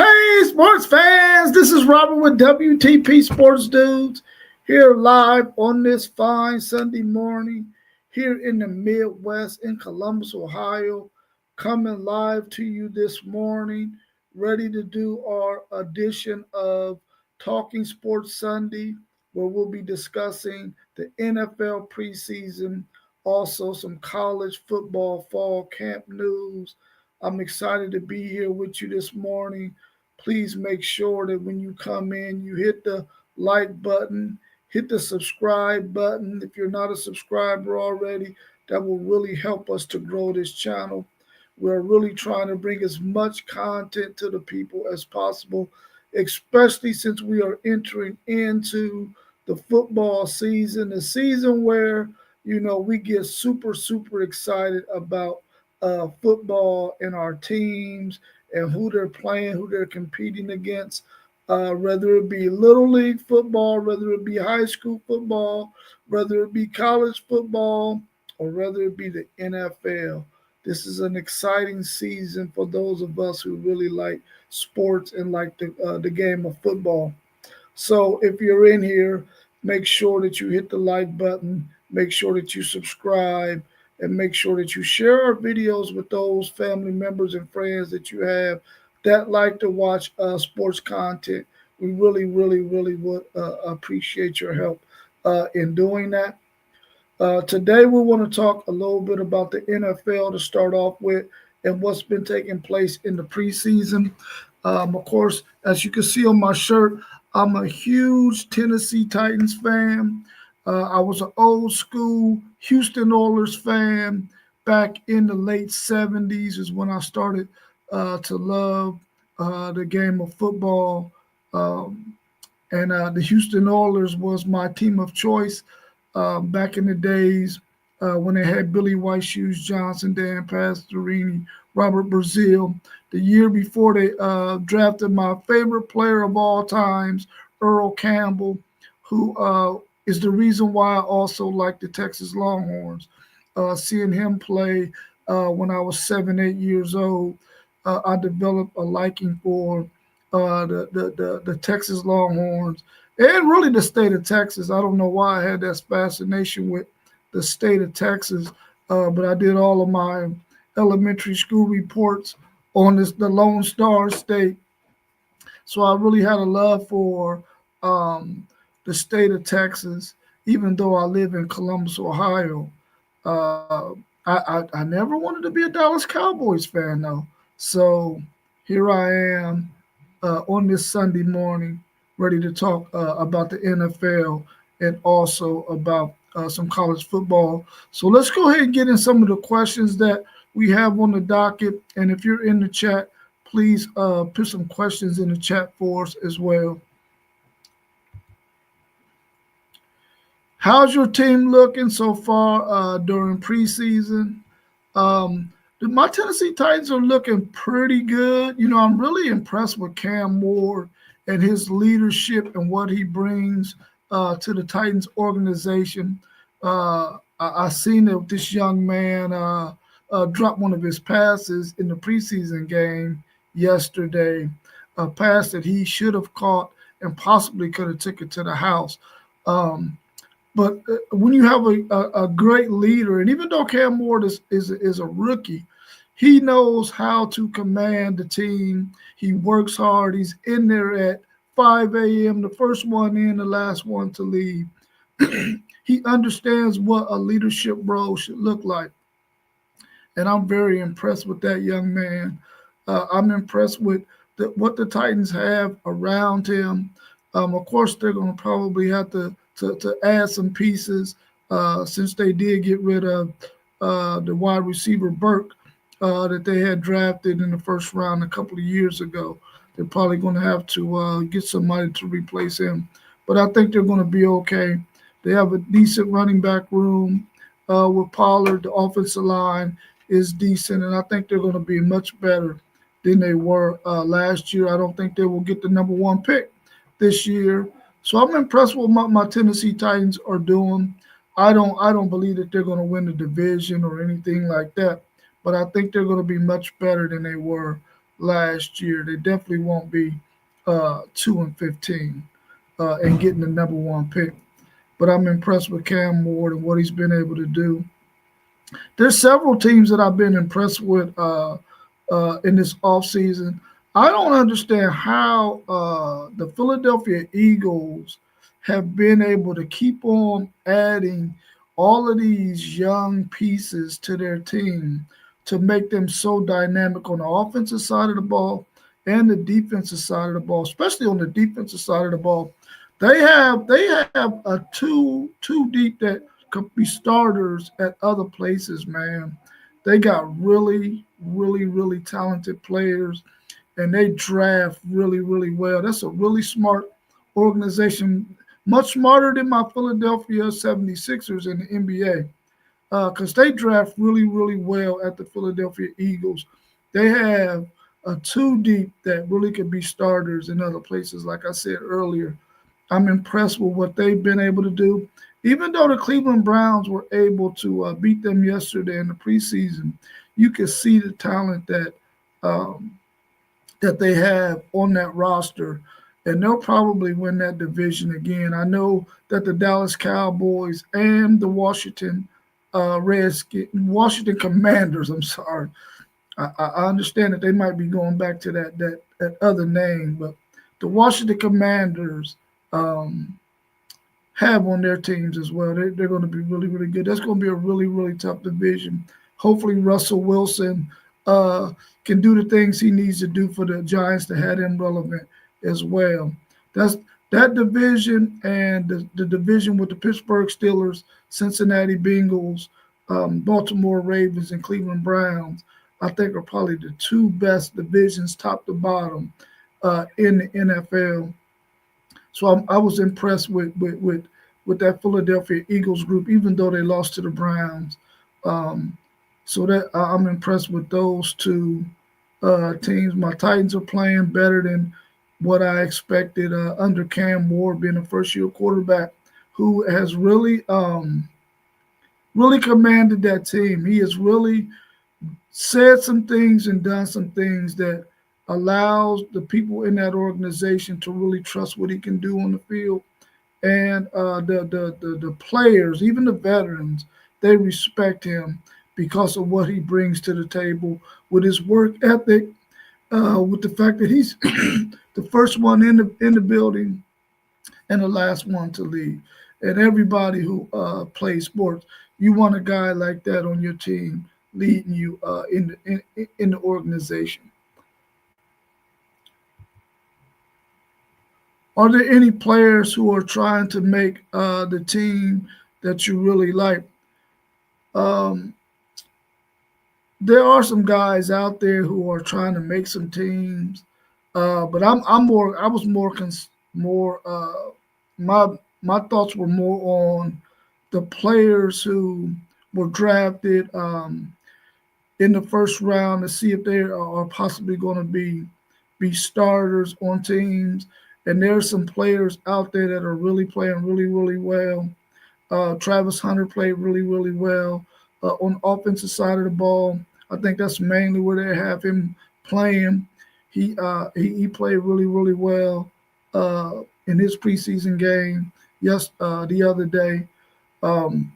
Hey, sports fans, this is Robert with WTP Sports Dudes here live on this fine Sunday morning here in the Midwest in Columbus, Ohio. Coming live to you this morning, ready to do our edition of Talking Sports Sunday, where we'll be discussing the NFL preseason, also some college football fall camp news. I'm excited to be here with you this morning. Please make sure that when you come in, you hit the like button, hit the subscribe button. If you're not a subscriber already, that will really help us to grow this channel. We're really trying to bring as much content to the people as possible, especially since we are entering into the football season, the season where, we get super, super excited about football and our teams and who they're playing, who they're competing against, whether it be little league football, whether it be high school football, whether it be college football, or whether it be the NFL. This is an exciting season for those of us who really like sports and like the game of football. So if you're in here, make sure that you hit the like button, make sure that you subscribe, and make sure that you share our videos with those family members and friends that you have that like to watch sports content. We really, really, really would appreciate your help in doing that. Today, we want to talk a little bit about the NFL to start off with and what's been taking place in the preseason. Of course, as you can see on my shirt, I'm a huge Tennessee Titans fan. I was an old school Houston Oilers fan back in the late 70s, is when I started to love the game of football. And the Houston Oilers was my team of choice back in the days when they had Billy White Shoes Johnson, Dan Pastorini, Robert Brazil. The year before they drafted my favorite player of all times, Earl Campbell, who is the reason why I also like the Texas Longhorns. Seeing him play when I was 7, 8 years old, I developed a liking for the Texas Longhorns and really the state of Texas. I don't know why I had that fascination with the state of Texas, but I did all of my elementary school reports on the Lone Star State. So I really had a love for the state of Texas, even though I live in Columbus, Ohio. Uh, I never wanted to be a Dallas Cowboys fan, though. So here I am on this Sunday morning, ready to talk about the NFL and also about some college football. So let's go ahead and get in some of the questions that we have on the docket. And if you're in the chat, please put some questions in the chat for us as well. How's your team looking so far during preseason? Um, my Tennessee Titans are looking pretty good. I'm really impressed with Cam Moore and his leadership and what he brings to the Titans organization. I seen that this young man dropped one of his passes in the preseason game yesterday, a pass that he should have caught and possibly could have took it to the house. Um, but when you have a great leader, and even though Cam Ward is a rookie, he knows how to command the team. He works hard. He's in there at 5 a.m., the first one in, the last one to leave. He understands what a leadership role should look like. And I'm very impressed with that young man. I'm impressed with what the Titans have around him. Of course, they're going to probably have to add some pieces since they did get rid of the wide receiver Burke that they had drafted in the first round a couple of years ago. They're probably going to have to get somebody to replace him. But I think they're going to be okay. They have a decent running back room with Pollard. The offensive line is decent, and I think they're going to be much better than they were last year. I don't think they will get the number one pick this year. So I'm impressed with what my Tennessee Titans are doing. I don't believe that they're going to win the division or anything like that, but I think they're going to be much better than they were last year. They definitely won't be 2-15 and getting the number one pick. But I'm impressed with Cam Ward and what he's been able to do. There's several teams that I've been impressed with in this offseason. I don't understand how the Philadelphia Eagles have been able to keep on adding all of these young pieces to their team to make them so dynamic on the offensive side of the ball and the defensive side of the ball, especially on the defensive side of the ball. They have a two deep that could be starters at other places, man. They got really talented players and they draft really well. That's a really smart organization, much smarter than my Philadelphia 76ers in the NBA because they draft really well at the Philadelphia Eagles. They have a two deep that really could be starters in other places, like I said earlier. I'm impressed with what they've been able to do. Even though the Cleveland Browns were able to beat them yesterday in the preseason, you can see the talent um, that they have on that roster, and they'll probably win that division again. I know that the Dallas Cowboys and the Washington Commanders. I'm sorry. I understand that they might be going back to that other name, but the Washington Commanders um, have on their teams as well. They're going to be really good. That's going to be a really tough division. Hopefully, Russell Wilson uh, can do the things he needs to do for the Giants to have them relevant as well. That's that division and the division with the Pittsburgh Steelers, Cincinnati Bengals, Baltimore Ravens, and Cleveland Browns. I think are probably the two best divisions, top to bottom, in the NFL. So I was impressed with that Philadelphia Eagles group, even though they lost to the Browns. Um, so that I'm impressed with those two teams. My Titans are playing better than what I expected under Cam Ward being a first year quarterback who has really commanded that team. He has really said some things and done some things that allows the people in that organization to really trust what he can do on the field. And the players, even the veterans, they respect him because of what he brings to the table with his work ethic, with the fact that he's the first one in the building and the last one to leave. And everybody who plays sports, you want a guy like that on your team leading you in the organization. Are there any players who are trying to make the team that you really like? Um, there are some guys out there who are trying to make some teams, but I'm more. I was more. My my thoughts were more on the players who were drafted in the first round to see if they are possibly going to be starters on teams. And there's some players out there that are really playing really well. Travis Hunter played really well on the offensive side of the ball. I think that's mainly where they have him playing. He played really well in his preseason game. Yes, the other day. Um,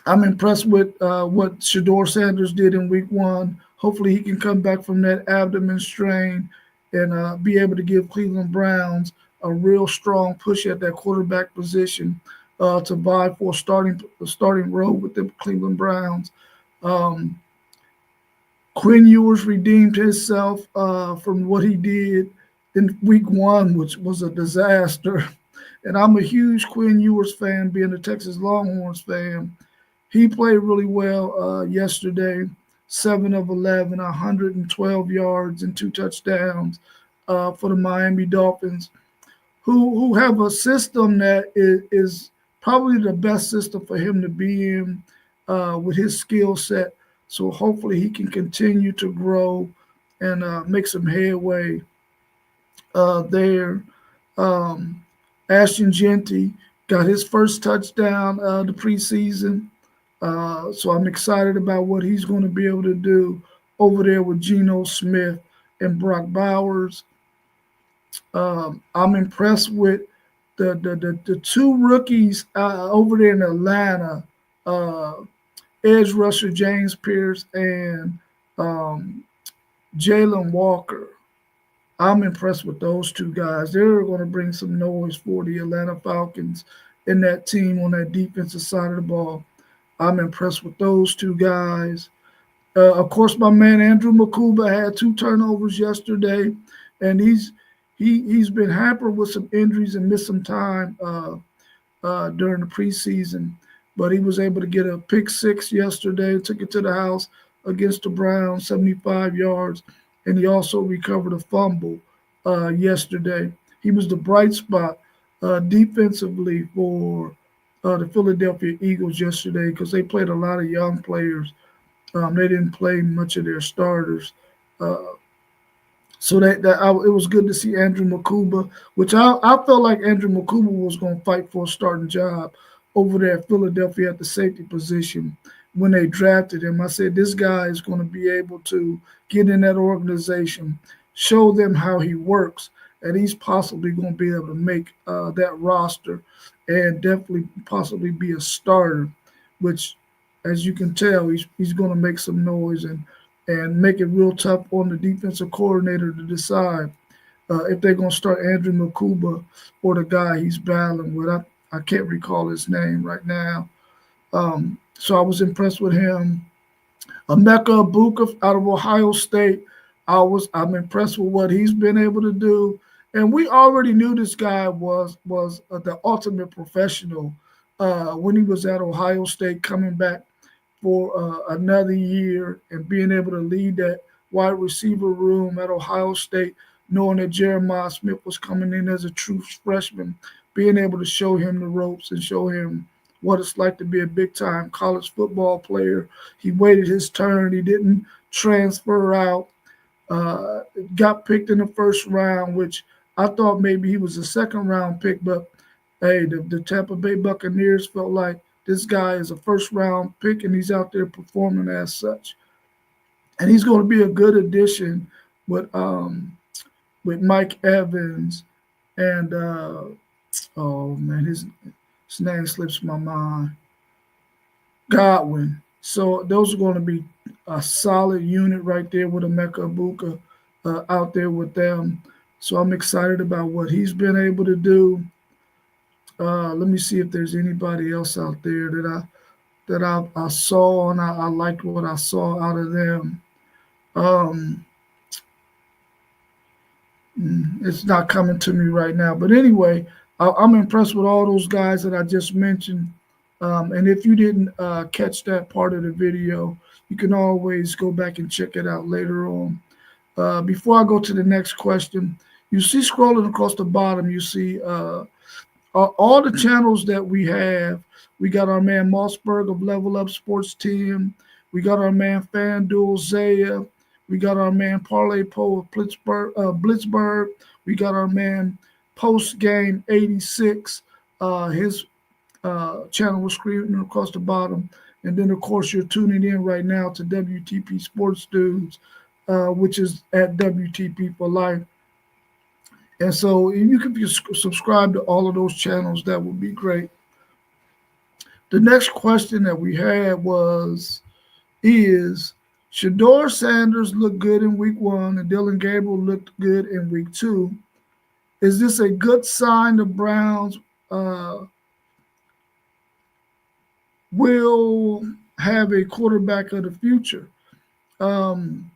I'm impressed with what Shador Sanders did in Week 1. Hopefully, he can come back from that abdomen strain and be able to give Cleveland Browns a real strong push at that quarterback position to vie for a starting role with the Cleveland Browns. Um, Quinn Ewers redeemed himself from what he did in Week 1, which was a disaster. And I'm a huge Quinn Ewers fan, being a Texas Longhorns fan. He played really well yesterday. 7 of 11, 112 yards and 2 touchdowns for the Miami Dolphins, who have a system that is probably the best system for him to be in with his skill set. So hopefully he can continue to grow and make some headway there. Um, Ashton Genty got his first touchdown the preseason. So I'm excited about what he's going to be able to do over there with Geno Smith. and Brock Bowers. I'm impressed with the two rookies over there in Atlanta, uh, edge rusher James Pierce and um, Jalen Walker. I'm impressed with those two guys. They're going to bring some noise for the Atlanta Falcons in that team on that defensive side of the ball. I'm impressed with those two guys. Of course, my man Andrew Makuba had two turnovers yesterday, and he's been hampered with some injuries and missed some time during the preseason. But he was able to get a pick six yesterday, took it to the house against the Browns, 75 yards, and he also recovered a fumble yesterday. He was the bright spot defensively for the Philadelphia Eagles yesterday because they played a lot of young players. They didn't play much of their starters. Uh, it was good to see Andrew Makuba, which I felt like Andrew Makuba was going to fight for a starting job over there at Philadelphia at the safety position when they drafted him. I said this guy is going to be able to get in that organization, show them how he works, and he's possibly going to be able to make that roster and definitely possibly be a starter, which, as you can tell, he's going to make some noise and make it real tough on the defensive coordinator to decide if they're going to start Andrew Makuba or the guy he's battling with. I can't recall his name right now. So I was impressed with him. Emeka Ibuka out of Ohio State. I'm impressed with what he's been able to do. And we already knew this guy was the ultimate professional when he was at Ohio State, coming back for another year and being able to lead that wide receiver room at Ohio State, knowing that Jeremiah Smith was coming in as a true freshman, being able to show him the ropes and show him what it's like to be a big time college football player. He waited his turn. He didn't transfer out. Uh, got picked in the first round, which I thought maybe he was a second round pick, but hey, the Tampa Bay Buccaneers felt like this guy is a first round pick and he's out there performing as such. And he's going to be a good addition with Mike Evans and oh man, his name slips my mind. Godwin. So those are going to be a solid unit right there with Emeka Ibuka out there with them. So I'm excited about what he's been able to do. Let me see if there's anybody else out there that I saw and I liked what I saw out of them. Um, it's not coming to me right now, but anyway, I'm impressed with all those guys that I just mentioned. And if you didn't catch that part of the video, you can always go back and check it out later on. Before I go to the next question, you see scrolling across the bottom, you see all the channels that we have. We got our man Mossberg of Level Up Sports Team. We got our man FanDuel Zaya. We got our man Parlay Poe of Blitzburg. We got our man Post Game 86. His channel was screaming across the bottom. And then, of course, you're tuning in right now to WTP Sports Dudes, which is at WTP for Life. And so if you could subscribe to all of those channels, that would be great. The next question that we had is Shador Sanders looked good in week one and Dylan Gabriel looked good in week two. Is this a good sign the Browns will have a quarterback of the future? Um,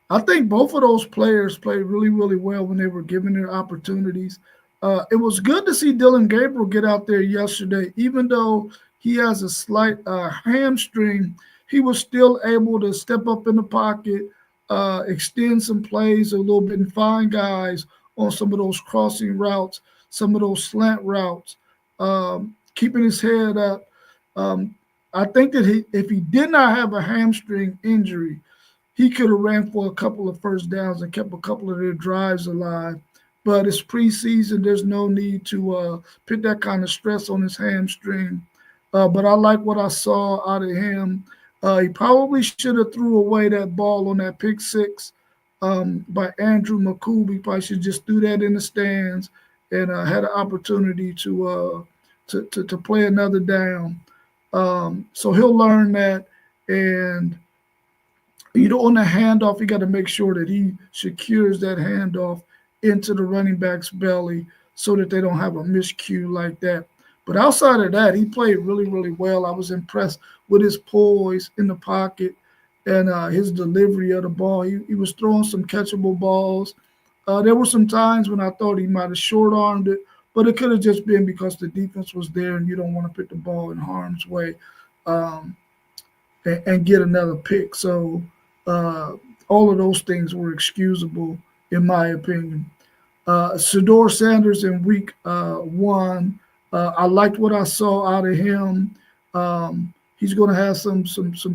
I think both of those players played really, really well when they were given their opportunities. It was good to see Dylan Gabriel get out there yesterday. Even though he has a slight hamstring, he was still able to step up in the pocket, extend some plays a little bit, and find guys on some of those crossing routes, some of those slant routes, keeping his head up. Um, I think that if he did not have a hamstring injury, he could have ran for a couple of first downs and kept a couple of their drives alive. But it's preseason. There's no need to put that kind of stress on his hamstring. But I like what I saw out of him. He probably should have threw away that ball on that pick six. by Andrew McCool. Probably should just do that in the stands and had an opportunity to play another down. So he'll learn that, and on the handoff, you got to make sure that he secures that handoff into the running back's belly so that they don't have a miscue like that. But outside of that, he played really, really well. I was impressed with his poise in the pocket and his delivery of the ball. He was throwing some catchable balls. There were some times when I thought he might have short armed it, but it could have just been because the defense was there and you don't want to put the ball in harm's way. Um, and get another pick. So uh, all of those things were excusable, in my opinion. Shador Sanders in week one, I liked what I saw out of him. He's going to have some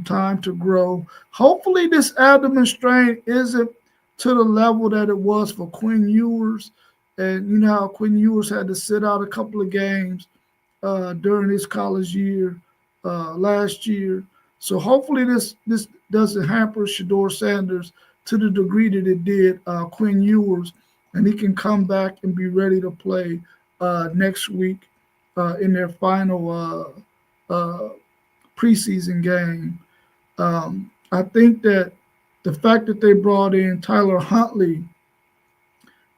time to grow. Hopefully, this abdomen strain isn't to the level that it was for Quinn Ewers. And you know how Quinn Ewers had to sit out a couple of games during his college year last year. So hopefully this doesn't hamper Shador Sanders to the degree that it did Quinn Ewers, and he can come back and be ready to play next week in their final preseason game. I think that the fact that they brought in Tyler Huntley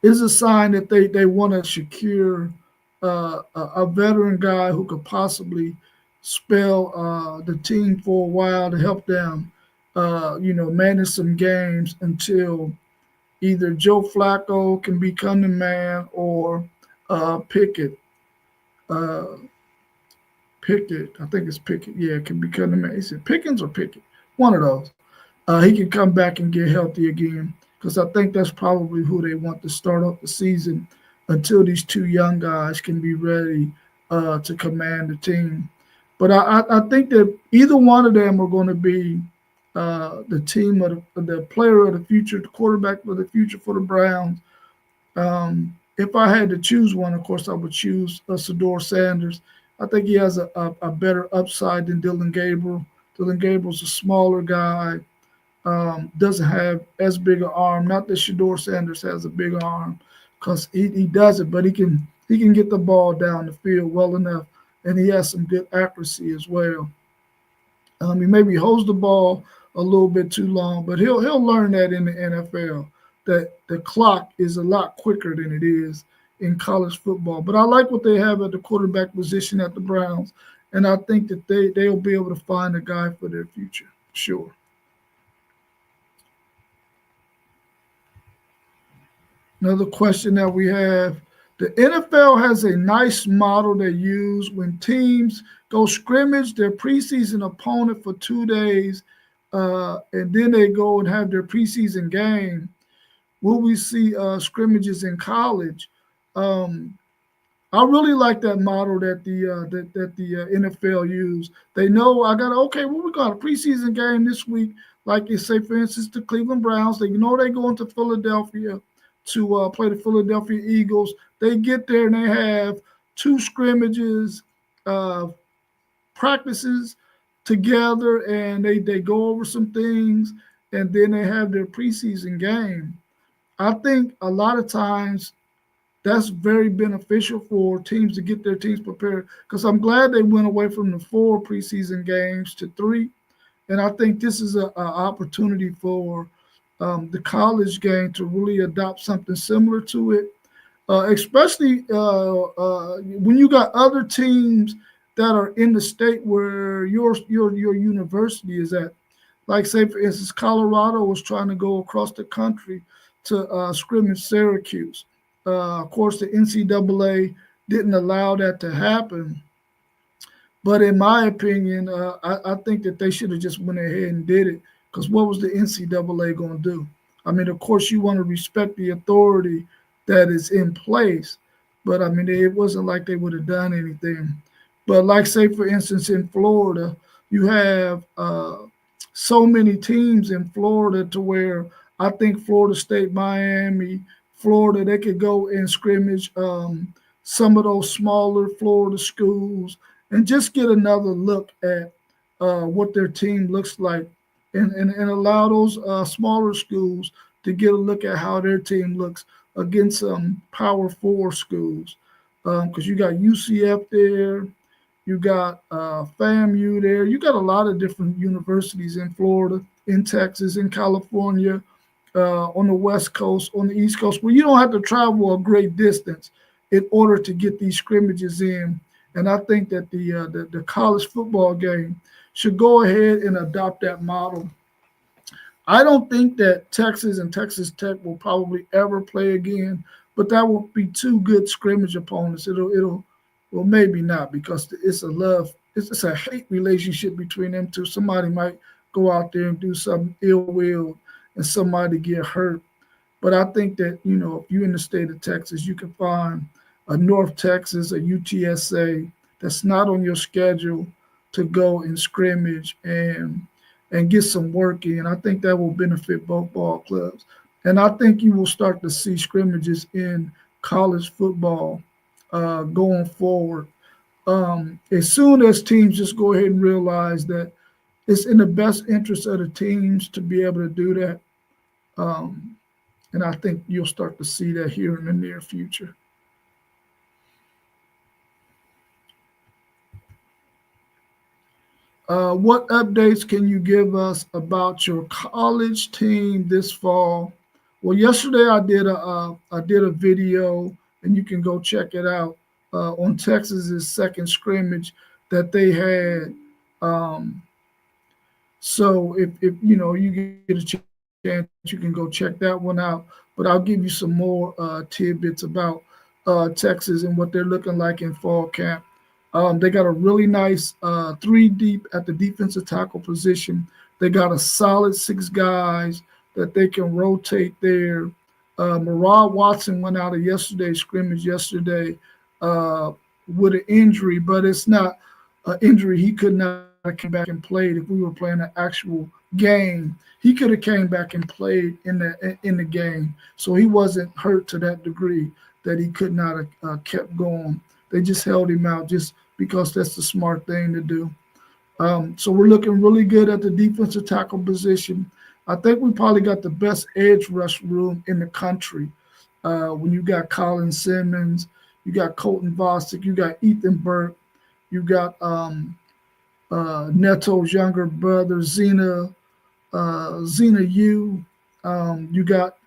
is a sign that they want to secure a veteran guy who could possibly spell the team for a while to help them, manage some games until either Joe Flacco can become the man or Pickett. Uh, Pickett, I think it's Pickett. Yeah, can become the man. Is it Pickens or Pickett? One of those. He can come back and get healthy again because I think that's probably who they want to start off the season until these two young guys can be ready to command the team. But I think that either one of them are going to be the team of the player of the future, the quarterback of the future for the Browns. If I had to choose one, of course, I would choose Shador Sanders. I think he has a better upside than Dylan Gabriel. Dylan Gabriel's a smaller guy, doesn't have as big an arm. Not that Shador Sanders has a big arm, because he doesn't, but he can get the ball down the field well enough, and he has some good accuracy as well. He maybe holds the ball a little bit too long, but he'll learn that in the NFL that the clock is a lot quicker than it is in college football. But I like what they have at the quarterback position at the Browns, and I think that they'll be able to find a guy for their future. Sure. Another question that we have. The NFL has a nice model they use when teams go scrimmage their preseason opponent for 2 days, and then they go and have their preseason game. Will we see scrimmages in college? Um, I really like that model that the NFL used. They know I got okay. Well, we got a preseason game this week. Like you say, for instance, the Cleveland Browns. They know they go into Philadelphia to play the Philadelphia Eagles. They get there and they have two scrimmages, uh, practices together, and they go over some things, and then they have their preseason game. I think a lot of times that's very beneficial for teams to get their teams prepared because I'm glad they went away from the 4 preseason games to 3. And I think this is an opportunity for the college game to really adopt something similar to it, especially when you got other teams that are in the state where your university is at. Like, say, for instance, Colorado was trying to go across the country to scrimmage Syracuse. Of course, the NCAA didn't allow that to happen. But in my opinion, I think that they should have just went ahead and did it because what was the NCAA going to do? I mean, of course, you want to respect the authority that is in place, but I mean, it wasn't like they would have done anything. But like, say, for instance, in Florida, you have so many teams in Florida to where I think Florida State, Miami, Florida, they could go and scrimmage some of those smaller Florida schools and just get another look at what their team looks like and allow those smaller schools to get a look at how their team looks against some Power Four schools. Because you got UCF there, you got FAMU there, you got a lot of different universities in Florida, in Texas, in California, on the West Coast, on the East Coast, where you don't have to travel a great distance in order to get these scrimmages in. And I think that the college football game should go ahead and adopt that model. I don't think that Texas and Texas Tech will probably ever play again, but that will be two good scrimmage opponents. Well, maybe not because it's a hate relationship between them two. Somebody might go out there and do something ill will, and somebody get hurt. But I think that, if you're in the state of Texas, you can find a North Texas, a UTSA that's not on your schedule to go and scrimmage and get some work in. I think that will benefit both ball clubs. And I think you will start to see scrimmages in college football going forward. As soon as teams just go ahead and realize that it's in the best interest of the teams to be able to do that. Um, and I think you'll start to see that here in the near future. What updates can you give us about your college team this fall? Well, yesterday I did a video, and you can go check it out on Texas's second scrimmage that they had. Um, so if you get a chance, you can go check that one out. But I'll give you some more tidbits about Texas and what they're looking like in fall camp. They got a really nice three deep at the defensive tackle position. They got a solid six guys that they can rotate there. Murad Watson went out of yesterday's scrimmage yesterday uh, with an injury, but it's not an injury he could not have came back and played if we were playing an actual game. He could have came back and played in the game, so he wasn't hurt to that degree that he could not have kept going. They just held him out just because that's the smart thing to do. So we're looking really good at the defensive tackle position. I think we probably got the best edge rush room in the country. When you got Colin Simmons, you got Colton Bostic, you got Ethan Burke, you got Neto's younger brother, Zena Yu. You got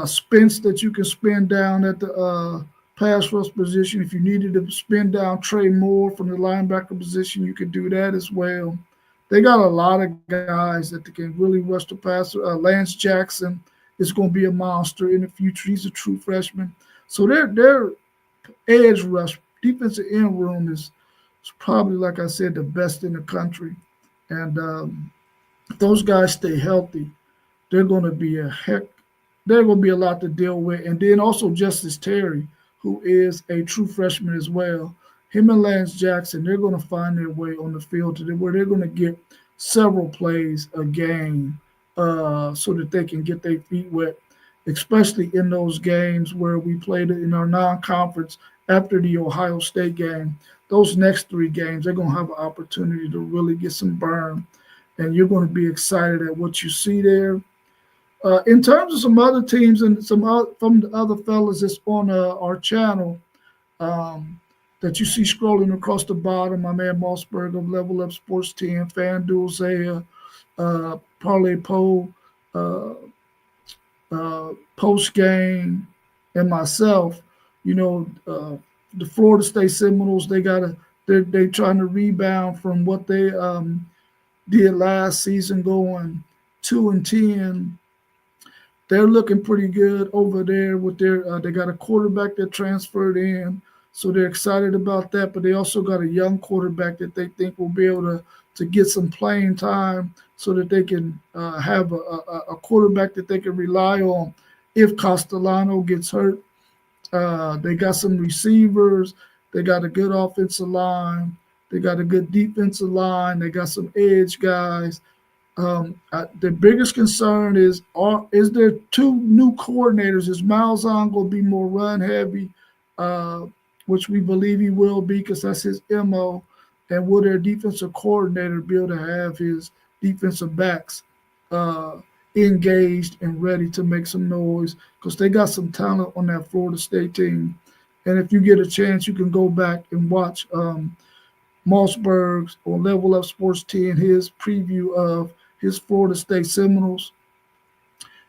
Spence that you can spin down at the pass rush position. If you needed to spin down Trey Moore from the linebacker position, you could do that as well. They got a lot of guys that they can really rush the passer. Lance Jackson is going to be a monster in the future. He's a true freshman. So their edge rush, defensive end room is probably, like I said, the best in the country. And if those guys stay healthy, they're going to be a heck. They're going to be a lot to deal with. And then also Justice Terry, who is a true freshman as well. Him and Lance Jackson, they're going to find their way on the field to where they're going to get several plays a game so that they can get their feet wet, especially in those games where we played it in our non-conference after the Ohio State game. Those next three games, they're going to have an opportunity to really get some burn, and you're going to be excited at what you see there. In terms of some other teams and from the other fellas that's on our channel um, that you see scrolling across the bottom, my man Mossberg of Level Up Sports 10, FanDuel, Zaya, Parlay Poe, uh, Post Game, and myself. The Florida State Seminoles, they're trying to rebound from what they did last season, going 2-10. They're looking pretty good over there with they got a quarterback that transferred in, so they're excited about that. But they also got a young quarterback that they think will be able to get some playing time, so that they can have a quarterback that they can rely on if Castellano gets hurt. They got some receivers. They got a good offensive line. They got a good defensive line. They got some edge guys. The biggest concern is there two new coordinators? Is Malzahn going to be more run heavy, uh, which we believe he will be because that's his MO, and will their defensive coordinator be able to have his defensive backs uh, engaged and ready to make some noise because they got some talent on that Florida State team. And if you get a chance, you can go back and watch Mossberg's on Level Up Sports 10, his preview of his Florida State Seminoles.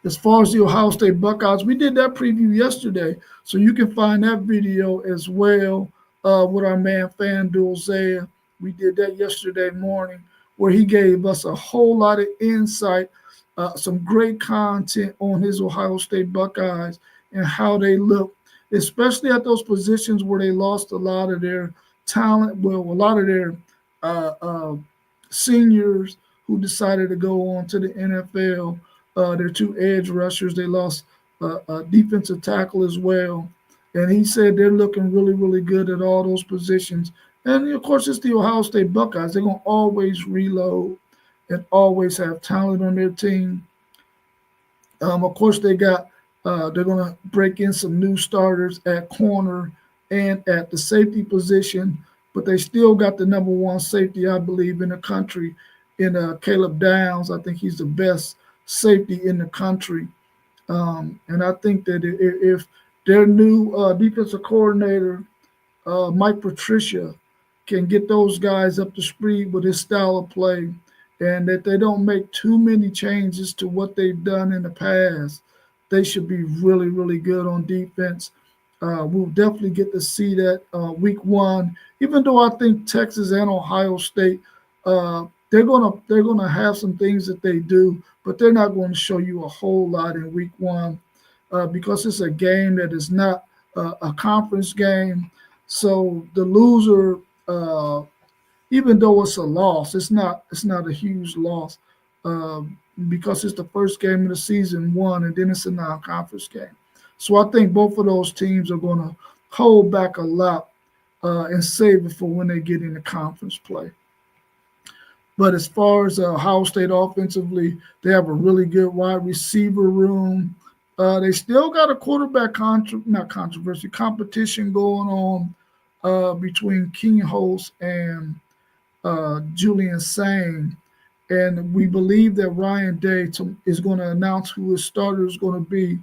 As far as the Ohio State Buckeyes, we did that preview yesterday, so you can find that video as well with our man FanDuel Zaya. We did that yesterday morning, where he gave us a whole lot of insight, some great content on his Ohio State Buckeyes and how they look, especially at those positions where they lost a lot of their talent. Well, a lot of their uh, uh, seniors who decided to go on to the NFL. Their two edge rushers. They lost a defensive tackle as well. And he said they're looking really, really good at all those positions. And of course, it's the Ohio State Buckeyes. They're going to always reload and always have talent on their team. Of course, they're going to break in some new starters at corner and at the safety position, but they still got the number one safety, I believe, in the country in Caleb Downs. I think he's the best safety in the country. And I think that if their new defensive coordinator, Mike Patricia, can get those guys up to speed with his style of play, and that they don't make too many changes to what they've done in the past, they should be really, really good on defense. We'll definitely get to see that week one. Even though I think Texas and Ohio State, they're gonna have some things that they do, but they're not going to show you a whole lot in week one because it's a game that is not a conference game. So the loser, even though it's a loss, it's not a huge loss uh, because it's the first game of the season one, and then it's a non-conference game. So I think both of those teams are going to hold back a lot and save it for when they get into conference play. But as far as Ohio State offensively, they have a really good wide receiver room. They still got a quarterback not controversy competition going on between King Holst and Julian Sang. And we believe that Ryan Day is going to announce who his starter is going to be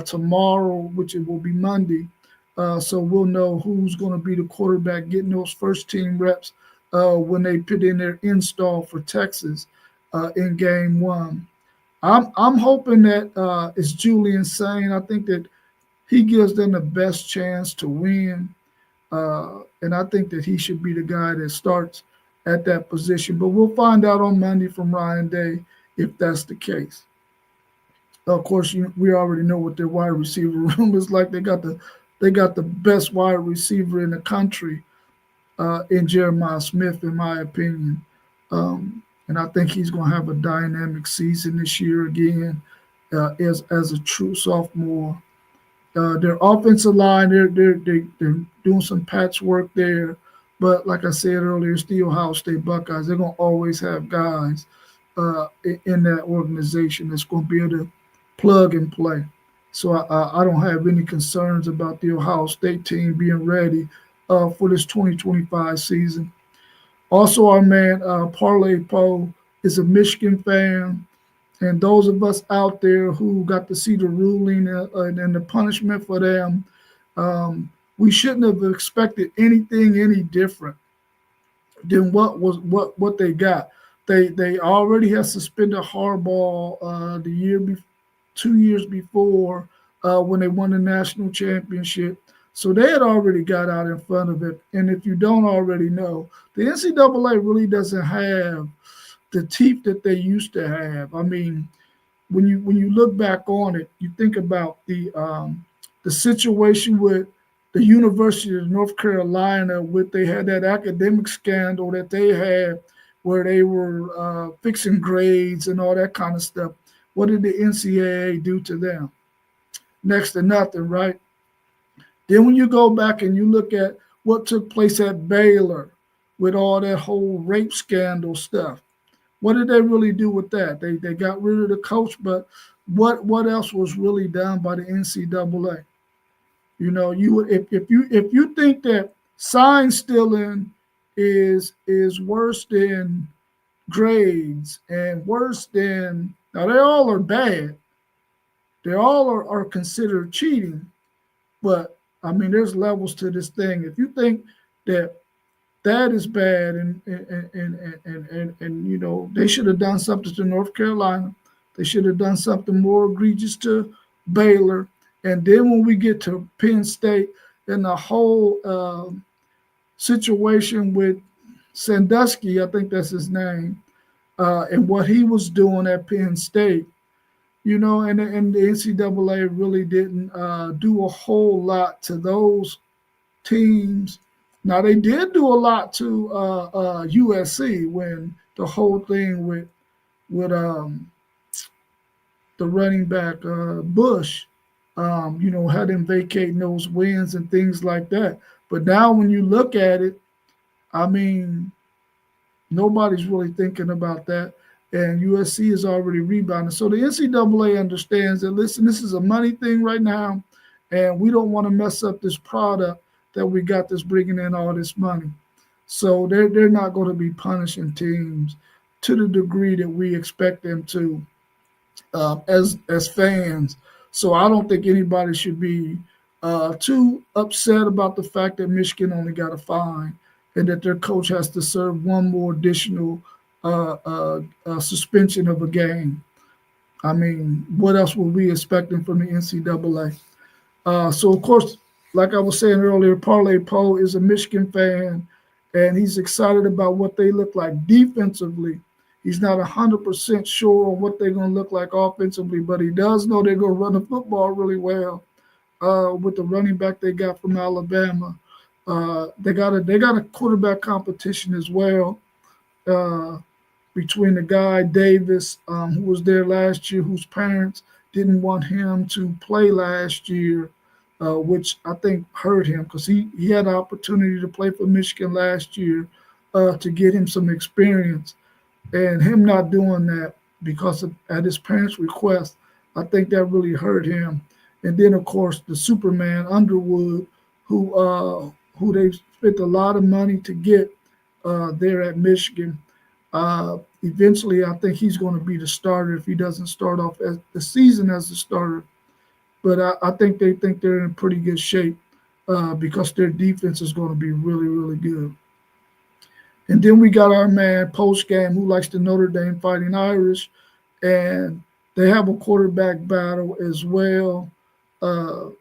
tomorrow, which it will be Monday. So we'll know who's going to be the quarterback getting those first team reps when they put in their install for Texas in game one. I'm hoping that it's Julian Sang. I think that he gives them the best chance to win. And I think that he should be the guy that starts at that position. But we'll find out on Monday from Ryan Day if that's the case. Of course, we already know what their wide receiver room is like. They got the best wide receiver in the country in Jeremiah Smith, in my opinion. And I think he's going to have a dynamic season this year again as a true sophomore. Their offensive line, they're doing some patchwork there. But like I said earlier, it's the Ohio State Buckeyes. They're going to always have guys in that organization that's going to be able to plug and play. So I don't have any concerns about the Ohio State team being ready for this 2025 season. Also, our man Parlay Poe is a Michigan fan. And those of us out there who got to see the ruling and the punishment for them, we shouldn't have expected anything any different than what they got. They already had suspended Harbaugh 2 years before when they won the national championship. So they had already got out in front of it. And if you don't already know, the NCAA really doesn't have the teeth that they used to have. I mean, when you look back on it, you think about the situation with the University of North Carolina, with they had that academic scandal that they had, where they were fixing grades and all that kind of stuff. What did the NCAA do to them? Next to nothing, right? Then when you go back and you look at what took place at Baylor with all that whole rape scandal stuff, what did they really do with that? They got rid of the coach, but what else was really done by the NCAA? You know, if you think that sign stealing is worse than grades and worse than Now they all are bad. They all are considered cheating, but I mean, there's levels to this thing. If you think that that is bad, and you know they should have done something to North Carolina, they should have done something more egregious to Baylor, and then when we get to Penn State and the whole situation with Sandusky, I think that's his name, and what he was doing at Penn State, you know, and the NCAA really didn't do a whole lot to those teams. Now they did do a lot to USC when the whole thing with the running back Bush, you know, had him vacating those wins and things like that. But now when you look at it, I mean, nobody's really thinking about that. And USC is already rebounding. So the NCAA understands that, listen, this is a money thing right now, and we don't want to mess up this product that we got that's bringing in all this money. So they're not going to be punishing teams to the degree that we expect them to as fans. So I don't think anybody should be too upset about the fact that Michigan only got a fine and that their coach has to serve one more additional suspension of a game. I mean, what else were we expecting from the NCAA? So of course, like I was saying earlier, Parlay Poe is a Michigan fan, and he's excited about what they look like defensively. He's not 100% sure on what they're going to look like offensively, but he does know they're going to run the football really well with the running back they got from Alabama. They got a quarterback competition as well. Uh, Between the guy Davis, who was there last year, whose parents didn't want him to play last year, which I think hurt him because he had an opportunity to play for Michigan last year to get him some experience. And him not doing that because of at his parents' request, I think that really hurt him. And then of course the Superman Underwood, who they spent a lot of money to get there at Michigan. Eventually, I think he's going to be the starter if he doesn't start off as the season as the starter. But I think they think they're in pretty good shape because their defense is going to be really, really good. And then we got our man post game who likes the Notre Dame Fighting Irish, and they have a quarterback battle as well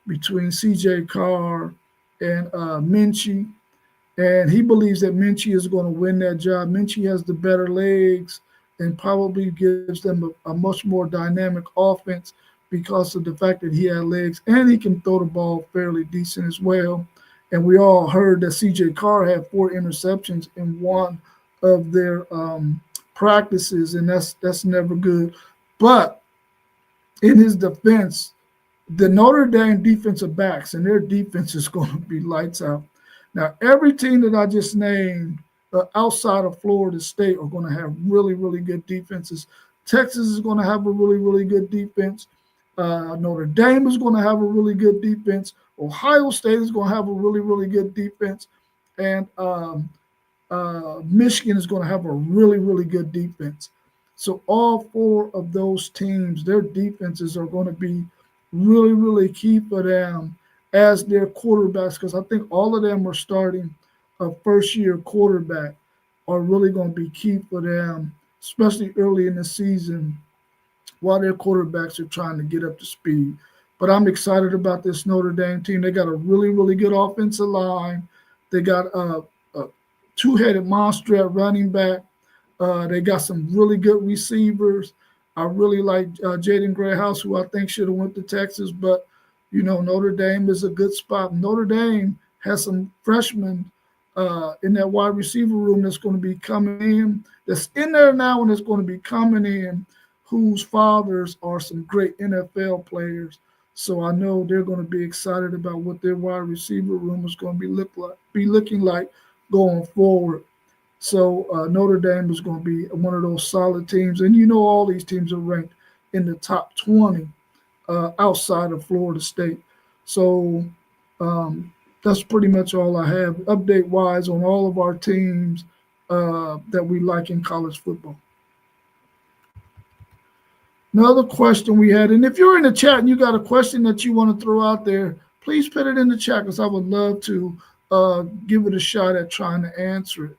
between C.J. Carr and Minchie, and he believes that Minchie is going to win that job. Minchie has the better legs and probably gives them a much more dynamic offense because of the fact that he had legs and he can throw the ball fairly decent as well. And we all heard that CJ Carr had 4 interceptions in one of their practices, and that's never good. But in his defense, the Notre Dame defensive backs and their defense is going to be lights out. Now, every team that I just named outside of Florida State are going to have really, really good defenses. Texas is going to have a really, really good defense. Notre Dame is going to have a really good defense. Ohio State is going to have a really, really good defense. And Michigan is going to have a really, really good defense. So all 4 of those teams, their defenses are going to be really, really key for them as their quarterbacks because I think all of them are starting a first-year quarterback are really going to be key for them, especially early in the season while their quarterbacks are trying to get up to speed. But I'm excited about this Notre Dame team. They got a really, really good offensive line. They got a two-headed monster at running back. They got some really good receivers. I really like Jaden Greyhouse, who I think should have went to Texas, but you know Notre Dame is a good spot. Notre Dame has some freshmen in that wide receiver room that's going to be coming in. That's in there now and that's going to be coming in, whose fathers are some great NFL players. So I know they're going to be excited about what their wide receiver room is going to be looking like going forward. So Notre Dame is going to be one of those solid teams, and you know all these teams are ranked in the top 20 outside of Florida State. So that's pretty much all I have update wise on all of our teams that we like in college football. Another question we had, and if you're in the chat and you got a question that you want to throw out there, please put it in the chat because I would love to give it a shot at trying to answer it.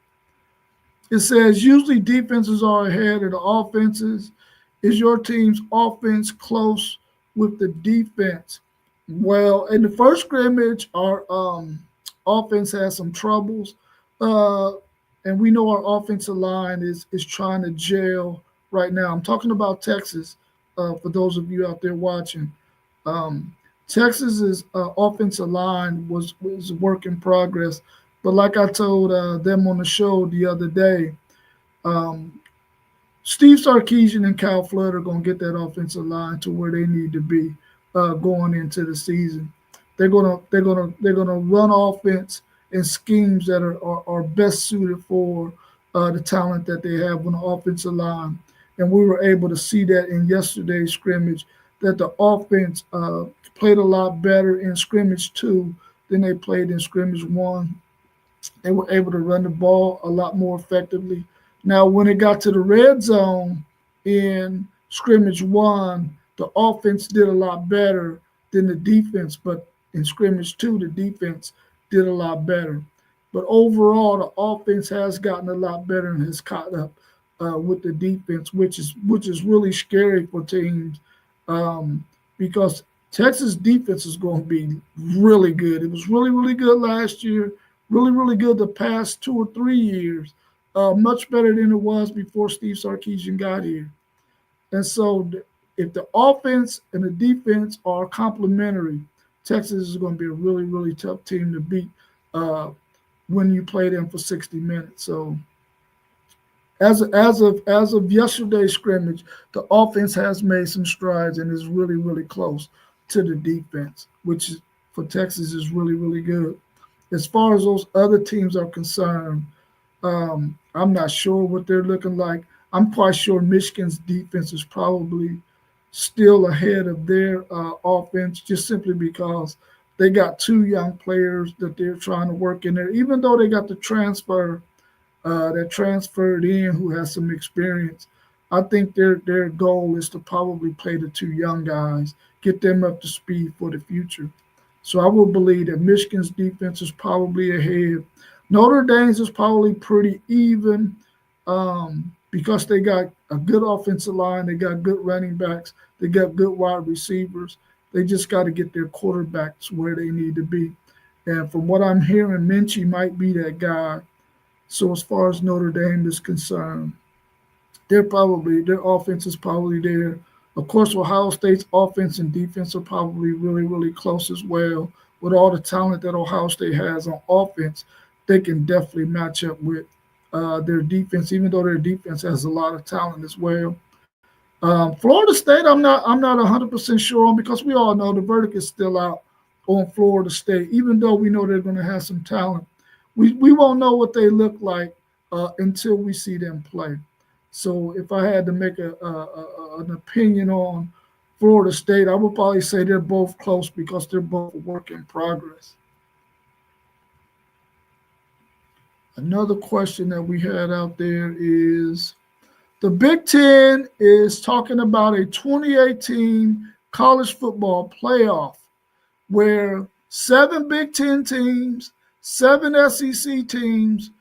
It says usually defenses are ahead of the offenses. Is your team's offense close with the defense? Well, in the first scrimmage, our offense had some troubles, uh, and we know our offensive line is trying to gel right now. I'm talking about Texas. For those of you out there watching, um, Texas's offensive line was a work in progress. But like I told them on the show the other day, um, Steve Sarkisian and Kyle Flood are going to get that offensive line to where they need to be going into the season. They're gonna run offense and schemes that are best suited for the talent that they have on the offensive line. And we were able to see that in yesterday's scrimmage that the offense played a lot better in scrimmage two than they played in scrimmage one. They were able to run the ball a lot more effectively. Now, when it got to the red zone in scrimmage one, the offense did a lot better than the defense, but in scrimmage two, the defense did a lot better. But overall, the offense has gotten a lot better and has caught up with the defense, which is really scary for teams um, because Texas defense is going to be really good. It was really really good last year, really, really good the past 2 or 3 years, much better than it was before Steve Sarkisian got here. And so, if the offense and the defense are complementary, Texas is going to be a really, really tough team to beat uh, when you play them for 60 minutes. So, as of yesterday's scrimmage, the offense has made some strides and is really, really close to the defense, which for Texas is really, really good. As far as those other teams are concerned, I'm not sure what they're looking like. I'm quite sure Michigan's defense is probably still ahead of their offense just simply because they got two young players that they're trying to work in there. Even though they got the transfer that transferred in who has some experience. I think their goal is to probably play the two young guys, get them up to speed for the future. So I will believe that Michigan's defense is probably ahead. Notre Dame's is probably pretty even because they got a good offensive line, they got good running backs, they got good wide receivers. They just got to get their quarterbacks where they need to be. And from what I'm hearing, Minchie might be that guy. So as far as Notre Dame is concerned, their offense is probably there. Of course, Ohio State's offense and defense are probably really, really close as well. With all the talent that Ohio State has on offense, they can definitely match up with their defense, even though their defense has a lot of talent as well. Florida State, I'm not 100% sure on because we all know the verdict is still out on Florida State. Even though we know they're going to have some talent, we won't know what they look like until we see them play. So if I had to make an opinion on Florida State, I would probably say they're both close because they're both a work in progress. Another question that we had out there is the Big Ten is talking about a 2018 college football playoff where 7 Big Ten teams, 7 SEC teams,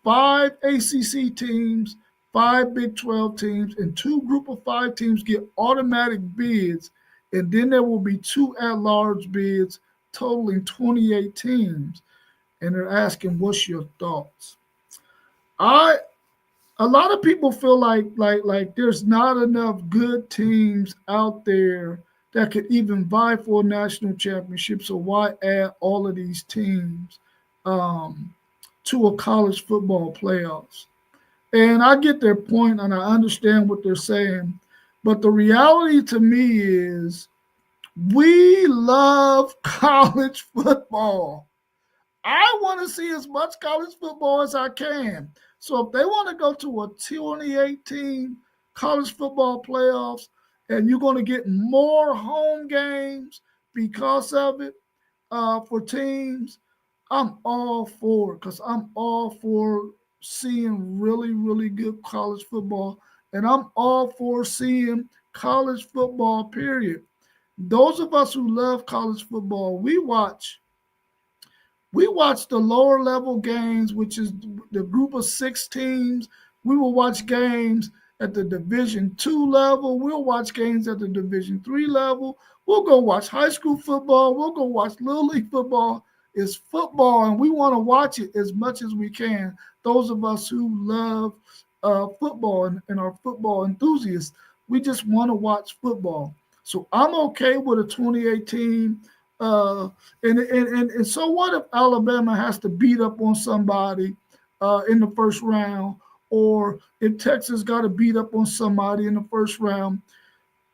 5 ACC teams, 5 Big 12 teams, and 2 Group of 5 teams get automatic bids. And then there will be 2 at-large bids totaling 28 teams. And they're asking, what's your thoughts? I A lot of people feel like there's not enough good teams out there that could even vie for a national championship. So why add all of these teams um, to a college football playoffs? And I get their point and I understand what they're saying. But the reality to me is we love college football. I want to see as much college football as I can. So if they want to go to a 2018 college football playoffs and you're going to get more home games because of it for teams, I'm all for it because I'm all for seeing really, really good college football. And I'm all for seeing college football, period. Those of us who love college football, we watch the lower level games, which is the group of 6 teams. We will watch games at the Division 2 level. We'll watch games at the Division 3 level. We'll go watch high school football. We'll go watch Little League football. It's football, and we want to watch it as much as we can. Those of us who love football and are football enthusiasts, we just want to watch football. So I'm okay with a 2018 and so what if Alabama has to beat up on somebody in the first round, or if Texas got to beat up on somebody in the first round?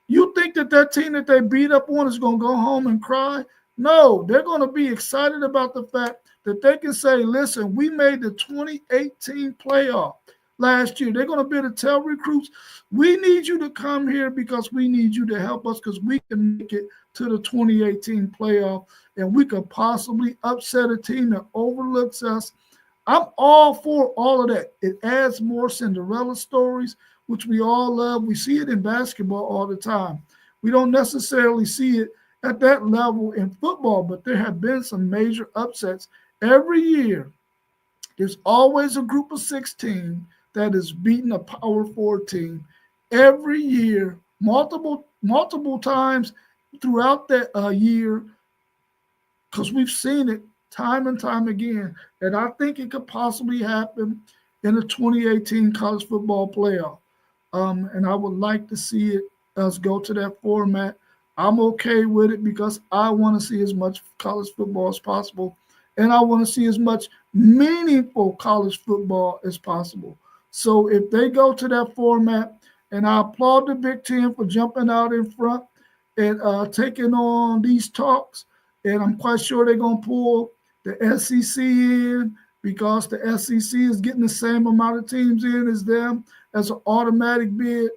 You think that team that they beat up on is going to go home and cry? No, they're going to be excited about the fact that they can say, listen, we made the 2018 playoff last year. They're going to be able to tell recruits, we need you to come here because we need you to help us because we can make it to the 2018 playoff and we could possibly upset a team that overlooks us. I'm all for all of that. It adds more Cinderella stories, which we all love. We see it in basketball all the time. We don't necessarily see it at that level in football, but there have been some major upsets every year. There's always a group of 16 that is beating a power four team every year, multiple times throughout that year, because we've seen it time and time again. And I think it could possibly happen in the 2018 college football playoff. And I would like to see it us go to that format. I'm okay with it because I want to see as much college football as possible. And I want to see as much meaningful college football as possible. So if they go to that format, and I applaud the Big Ten for jumping out in front and taking on these talks, and I'm quite sure they're going to pull the SEC in because the SEC is getting the same amount of teams in as them as an automatic bid.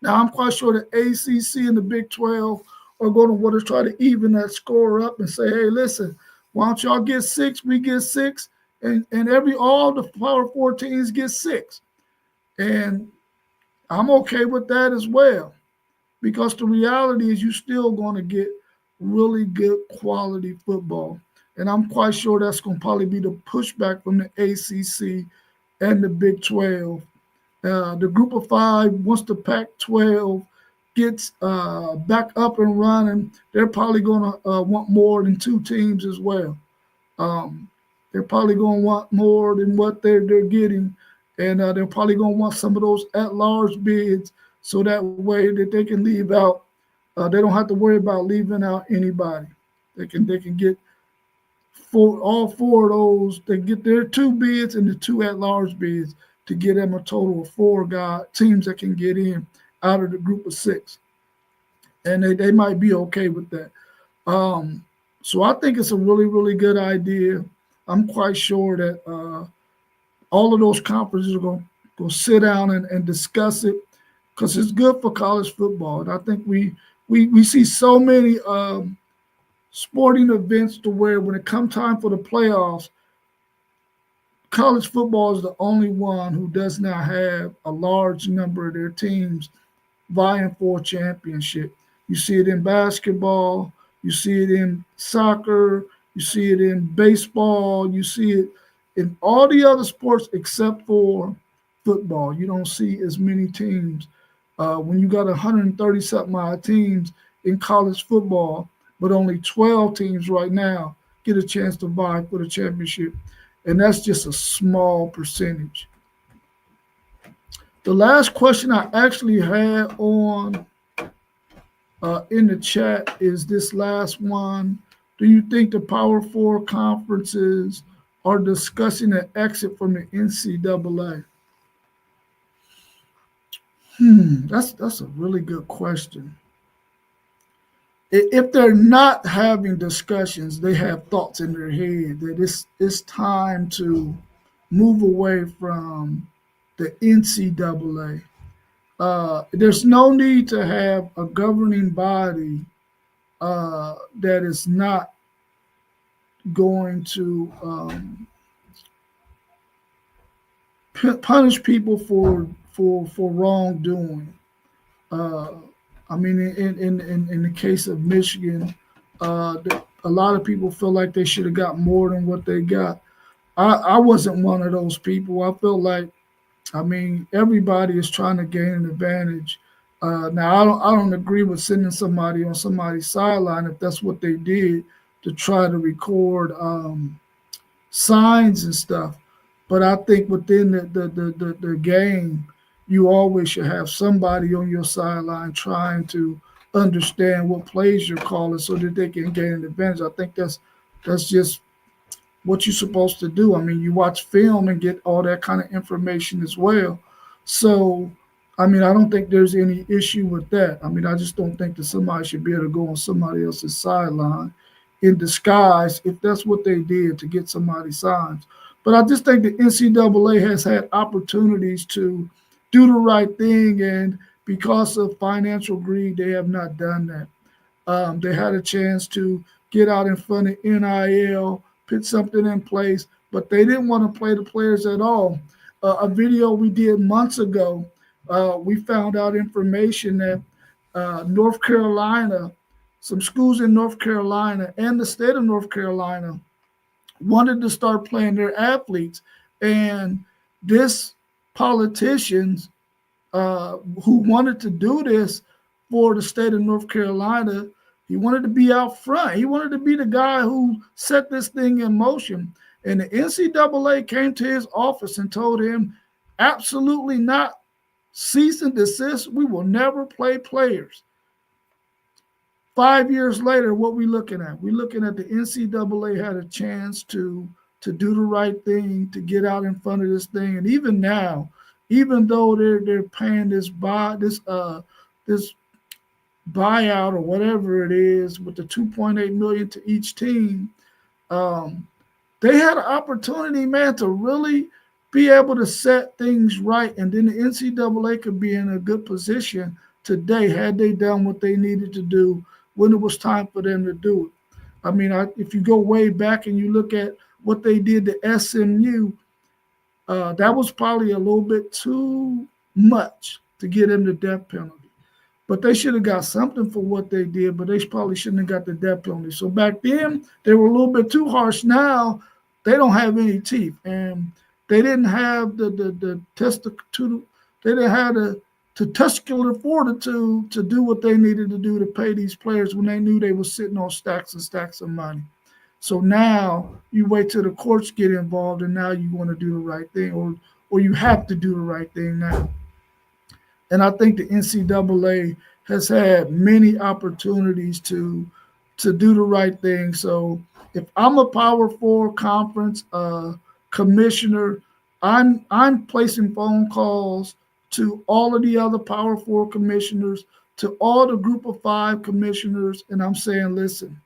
Now, I'm quite sure the ACC and the Big 12 are going to want to try to even that score up and say, hey, listen, why don't y'all get 6, we get 6, and all the Power 4 teams get 6. And I'm okay with that as well because the reality is you're still going to get really good quality football. And I'm quite sure that's going to probably be the pushback from the ACC and the Big 12. The group of 5, once the Pac-12 gets back up and running, they're probably going to want more than 2 teams as well. They're probably going to want more than what they're getting, and they're probably going to want some of those at-large bids so that way that they can leave out. They don't have to worry about leaving out anybody. They can get all 4 of those. They get their 2 bids and the 2 at-large bids to get them a total of 4 teams that can get in out of the group of 6. And they might be okay with that. So I think it's a really, really good idea. I'm quite sure that all of those conferences are going to sit down and discuss it because it's good for college football. And I think we see so many sporting events to where when it comes time for the playoffs, college football is the only one who does not have a large number of their teams vying for a championship. You see it in basketball, you see it in soccer, you see it in baseball, you see it in all the other sports except for football. You don't see as many teams. When you got 130 something odd teams in college football, but only 12 teams right now get a chance to vie for the championship. And that's just a small percentage. The last question I actually had on in the chat is this last one. Do you think the Power Four conferences are discussing an exit from the NCAA? That's a really good question. If they're not having discussions, they have thoughts in their head that it's time to move away from the NCAA. There's no need to have a governing body that is not going to punish people for wrongdoing. Uh, I mean, in the case of Michigan, a lot of people feel like they should have got more than what they got. I wasn't one of those people. I felt like, I mean, everybody is trying to gain an advantage. Now, I don't agree with sending somebody on somebody's sideline if that's what they did to try to record signs and stuff. But I think within the game, you always should have somebody on your sideline trying to understand what plays you're calling so that they can gain an advantage. I think that's just what you're supposed to do. I mean, you watch film and get all that kind of information as well. So, I mean, I don't think there's any issue with that. I mean, I just don't think that somebody should be able to go on somebody else's sideline in disguise if that's what they did to get somebody's signs. But I just think the NCAA has had opportunities to do the right thing, and because of financial greed, they have not done that. They had a chance to get out in front of NIL, put something in place, but they didn't want to play the players at all. A video we did months ago, we found out information that North Carolina, some schools in North Carolina and the state of North Carolina wanted to start playing their athletes. And this politicians who wanted to do this for the state of North Carolina. He wanted to be out front. He wanted to be the guy who set this thing in motion. And the NCAA came to his office and told him, absolutely not, cease and desist. We will never play players. 5 years later, what we looking at? We're looking at the NCAA had a chance to do the right thing, to get out in front of this thing. And even now, even though they're paying this buyout or whatever it is with the 2.8 million to each team, um, they had an opportunity, man, to really be able to set things right, and then the NCAA could be in a good position today had they done what they needed to do when it was time for them to do it. I mean, if you go way back and you look at what they did to SMU, that was probably a little bit too much to get them the death penalty. But they should have got something for what they did, but they probably shouldn't have got the death penalty. So back then, they were a little bit too harsh. Now, they don't have any teeth. And they didn't have the testicle, they didn't have the testicular fortitude to do what they needed to do to pay these players when they knew they were sitting on stacks and stacks of money. So now you wait till the courts get involved, and now you want to do the right thing, or you have to do the right thing now. And I think the NCAA has had many opportunities to do the right thing. So if I'm a Power Four conference commissioner, I'm placing phone calls to all of the other Power Four commissioners, to all the Group of Five commissioners, and I'm saying, listen,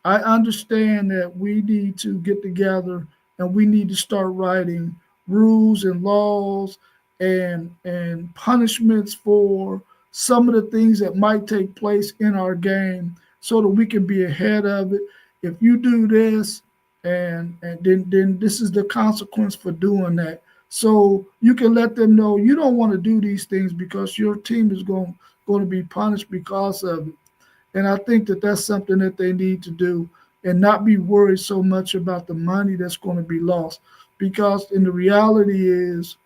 I understand that we need to get together and we need to start writing rules and laws and punishments for some of the things that might take place in our game so that we can be ahead of it. If you do this, and then this is the consequence for doing that. So you can let them know you don't want to do these things because your team is going to be punished because of it. And I think that that's something that they need to do and not be worried so much about the money that's going to be lost. Because in the reality is,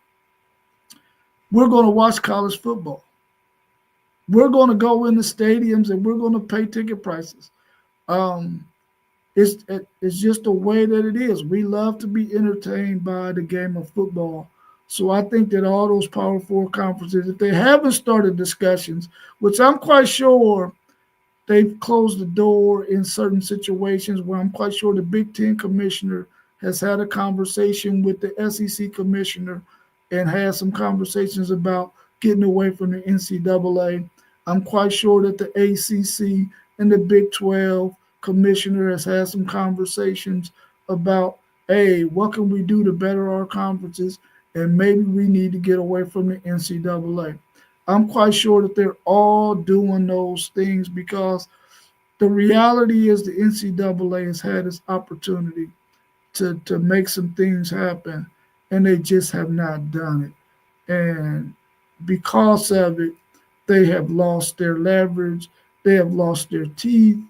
we're going to watch college football. We're going to go in the stadiums and we're going to pay ticket prices. Um, it's just the way that it is. We love to be entertained by the game of football. So I think that all those Power Four conferences, if they haven't started discussions, which I'm quite sure they've closed the door in certain situations where I'm quite sure the Big Ten commissioner has had a conversation with the SEC commissioner and had some conversations about getting away from the NCAA. I'm quite sure that the ACC and the Big 12 commissioner has had some conversations about, hey, what can we do to better our conferences? And maybe we need to get away from the NCAA. I'm quite sure that they're all doing those things because the reality is the NCAA has had its opportunity to make some things happen, and they just have not done it. And because of it, they have lost their leverage, they have lost their teeth,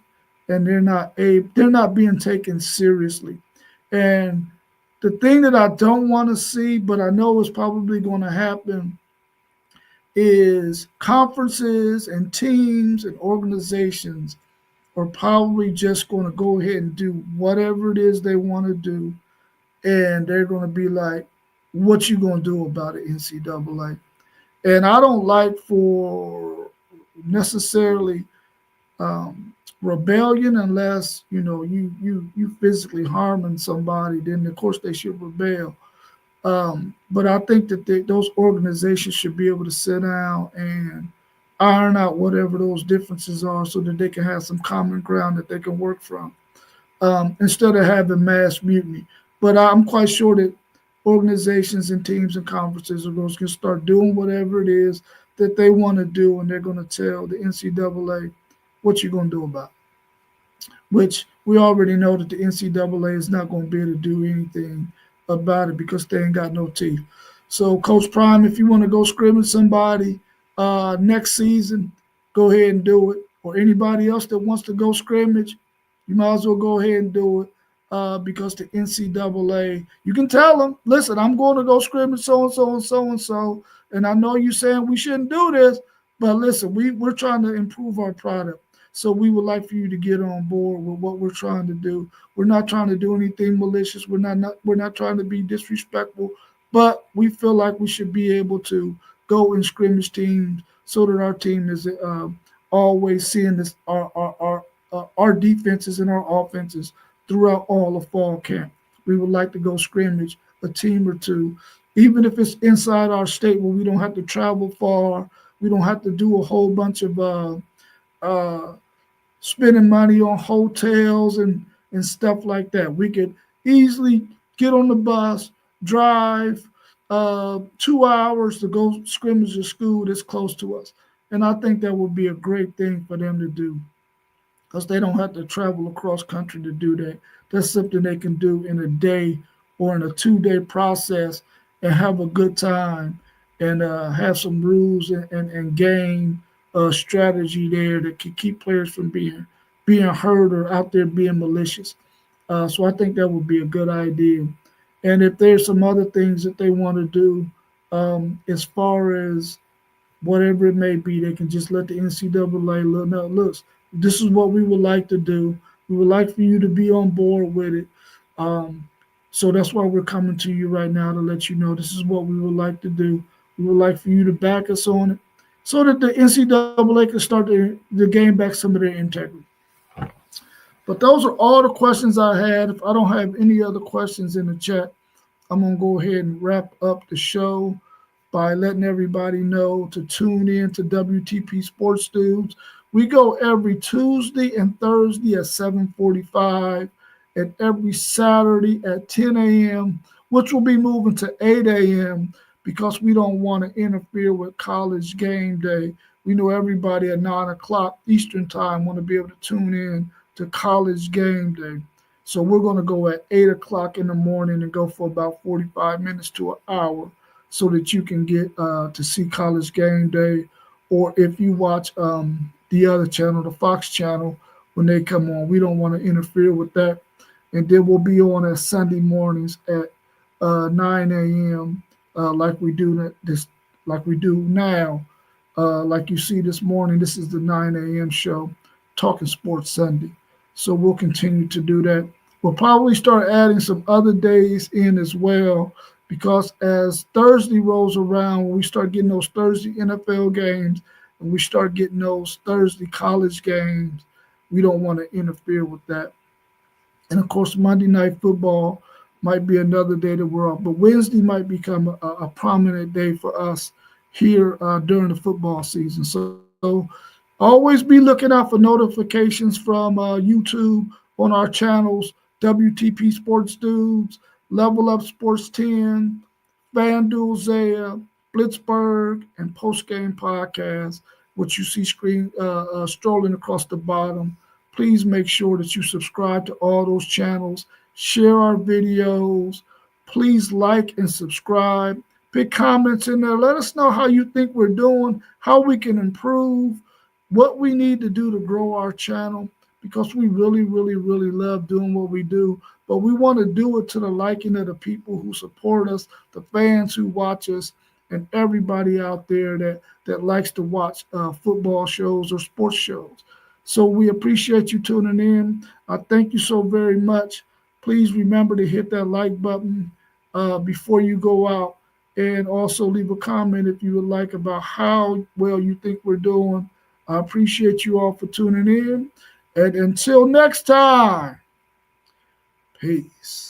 and they're not being taken seriously. And the thing that I don't want to see, but I know is probably going to happen, is conferences and teams and organizations are probably just going to go ahead and do whatever it is they want to do, and they're going to be like, "What you going to do about it, NCAA?" And I don't like for necessarily rebellion unless you physically harming somebody. Then of course they should rebel. But I think that those organizations should be able to sit down and iron out whatever those differences are, so that they can have some common ground that they can work from, instead of having mass mutiny. But I'm quite sure that organizations and teams and conferences are going to start doing whatever it is that they want to do, and they're going to tell the NCAA what you're going to do about it. Which we already know that the NCAA is not going to be able to do anything about it because they ain't got no teeth. So, Coach Prime, if you want to go scrimmage somebody next season, go ahead and do it. Or anybody else that wants to go scrimmage, you might as well go ahead and do it, because the NCAA, you can tell them, listen, I'm going to go scrimmage so and so and so and so, and I know you're saying we shouldn't do this, but listen, we're trying to improve our product. So we would like for you to get on board with what we're trying to do. We're not trying to do anything malicious. We're not trying to be disrespectful, but we feel like we should be able to go in scrimmage teams so that our team is always seeing this our defenses and our offenses throughout all of fall camp. We would like to go scrimmage a team or two, even if it's inside our state where we don't have to travel far. We don't have to do a whole bunch of uh, spending money on hotels and stuff like that. We could easily get on the bus, drive 2 hours to go scrimmage a school that's close to us. And I think that would be a great thing for them to do, because they don't have to travel across country to do that. That's something they can do in a day or in a 2-day process and have a good time, and have some rules and game strategy there that can keep players from being hurt or out there being malicious. So I think that would be a good idea. And if there's some other things that they want to do, as far as whatever it may be, they can just let the NCAA look, this is what we would like to do. We would like for you to be on board with it. Um, so that's why we're coming to you right now to let you know this is what we would like to do. We would like for you to back us on it so that the NCAA can start to gain back some of their integrity. But those are all the questions I had. If I don't have any other questions in the chat, I'm going to go ahead and wrap up the show by letting everybody know to tune in to WTP Sports Dudes. We go every Tuesday and Thursday at 7:45, and every Saturday at 10 a.m., which will be moving to 8 a.m. because we don't want to interfere with college game day. We know everybody at 9 o'clock Eastern time want to be able to tune in to college game day. So we're going to go at 8 o'clock in the morning and go for about 45 minutes to an hour so that you can get to see college game day. Or if you watch the other channel, the Fox channel, when they come on, we don't want to interfere with that. And then we'll be on at Sunday mornings at 9 a.m. Like we do like we do now. Like you see this morning, this is the 9 a.m. show, Talking Sports Sunday. So we'll continue to do that. We'll probably start adding some other days in as well, because as Thursday rolls around, when we start getting those Thursday NFL games and we start getting those Thursday college games, we don't want to interfere with that. And of course, Monday Night Football might be another day that we're off, but Wednesday might become a prominent day for us here during the football season. So always be looking out for notifications from YouTube on our channels, WTP Sports Dudes, Level Up Sports 10, FanDuel Zaya, Blitzburg, and Post Game Podcast, which you see strolling across the bottom. Please make sure that you subscribe to all those channels, share our videos. Please like and subscribe. Pick comments in there. Let us know how you think we're doing, how we can improve, what we need to do to grow our channel, because we really, really, really love doing what we do. But we want to do it to the liking of the people who support us, the fans who watch us, and everybody out there that likes to watch football shows or sports shows. So we appreciate you tuning in. I thank you so very much. Please remember to hit that like button before you go out, and also leave a comment if you would like about how well you think we're doing. I appreciate you all for tuning in. And until next time, peace.